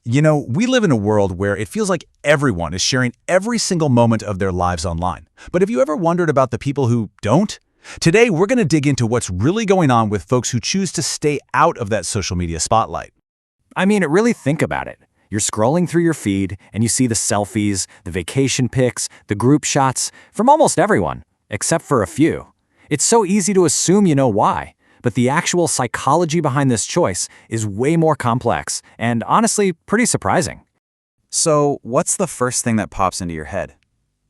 We live in a world where it feels like everyone is sharing every single moment of their lives online. But have you ever wondered about the people who don't? Today, we're going to dig into what's really going on with folks who choose to stay out of that social media spotlight. Really think about it. You're scrolling through your feed and you see the selfies, the vacation pics, the group shots from almost everyone, except for a few. It's so easy to assume you know why, but the actual psychology behind this choice is way more complex and honestly pretty surprising. So, what's the first thing that pops into your head?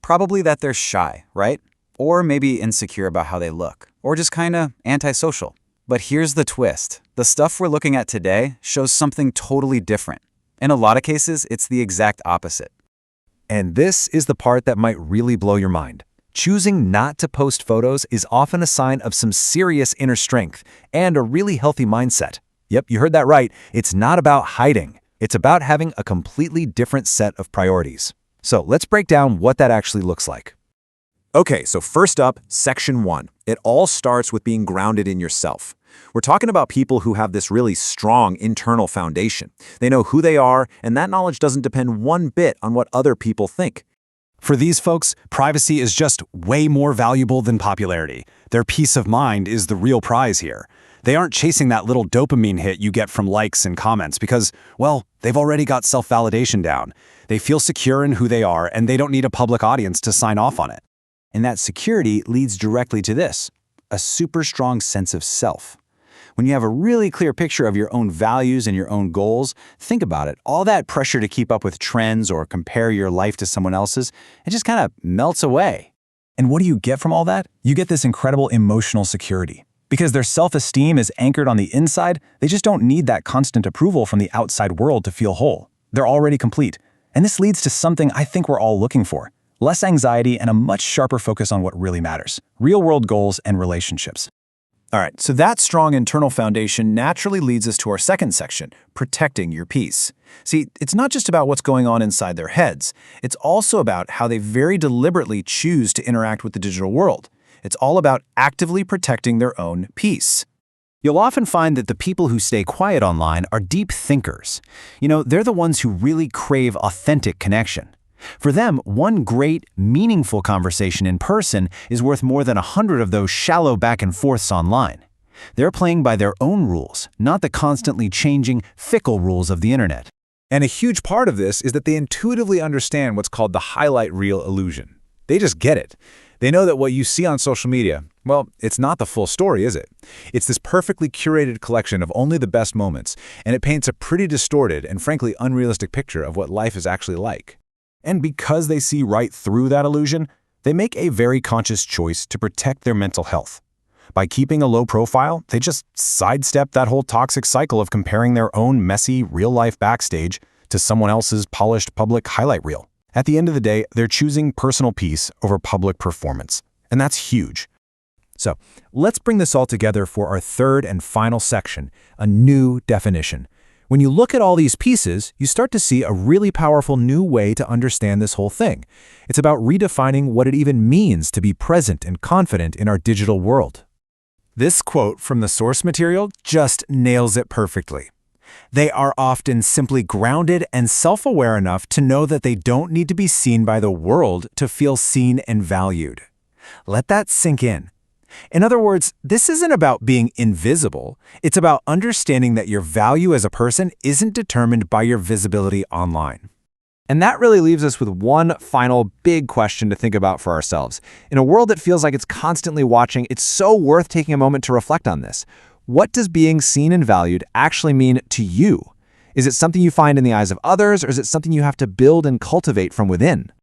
Probably that they're shy, right? Or maybe insecure about how they look, or just kinda antisocial. But here's the twist. The stuff we're looking at today shows something totally different. In a lot of cases, it's the exact opposite. And this is the part that might really blow your mind. Choosing not to post photos is often a sign of some serious inner strength and a really healthy mindset. Yep, you heard that right. It's not about hiding. It's about having a completely different set of priorities. So let's break down what that actually looks like. Okay, so first up, section 1. It all starts with being grounded in yourself. We're talking about people who have this really strong internal foundation. They know who they are, and that knowledge doesn't depend one bit on what other people think. For these folks, privacy is just way more valuable than popularity. Their peace of mind is the real prize here. They aren't chasing that little dopamine hit you get from likes and comments because, well, they've already got self-validation down. They feel secure in who they are, and they don't need a public audience to sign off on it. And that security leads directly to this, a super strong sense of self. When you have a really clear picture of your own values and your own goals, think about it. All that pressure to keep up with trends or compare your life to someone else's, it just kind of melts away. And what do you get from all that? You get this incredible emotional security. Because their self-esteem is anchored on the inside, they just don't need that constant approval from the outside world to feel whole. They're already complete. And this leads to something I think we're all looking for. Less anxiety and a much sharper focus on what really matters. Real-world goals and relationships. All right, so that strong internal foundation naturally leads us to our second section, protecting your peace. See, it's not just about what's going on inside their heads. It's also about how they very deliberately choose to interact with the digital world. It's all about actively protecting their own peace. You'll often find that the people who stay quiet online are deep thinkers. They're the ones who really crave authentic connection. For them, one great, meaningful conversation in person is worth more than 100 of those shallow back and forths online. They're playing by their own rules, not the constantly changing, fickle rules of the internet. And a huge part of this is that they intuitively understand what's called the highlight reel illusion. They just get it. They know that what you see on social media, well, it's not the full story, is it? It's this perfectly curated collection of only the best moments, and it paints a pretty distorted and frankly unrealistic picture of what life is actually like. And because they see right through that illusion, they make a very conscious choice to protect their mental health. By keeping a low profile, they just sidestep that whole toxic cycle of comparing their own messy, real-life backstage to someone else's polished public highlight reel. At the end of the day, they're choosing personal peace over public performance. And that's huge. So, let's bring this all together for our third and final section, a new definition. When you look at all these pieces, you start to see a really powerful new way to understand this whole thing. It's about redefining what it even means to be present and confident in our digital world. This quote from the source material just nails it perfectly. They are often simply grounded and self-aware enough to know that they don't need to be seen by the world to feel seen and valued. Let that sink in. In other words, this isn't about being invisible. It's about understanding that your value as a person isn't determined by your visibility online. And that really leaves us with one final big question to think about for ourselves. In a world that feels like it's constantly watching, it's so worth taking a moment to reflect on this. What does being seen and valued actually mean to you? Is it something you find in the eyes of others, or is it something you have to build and cultivate from within?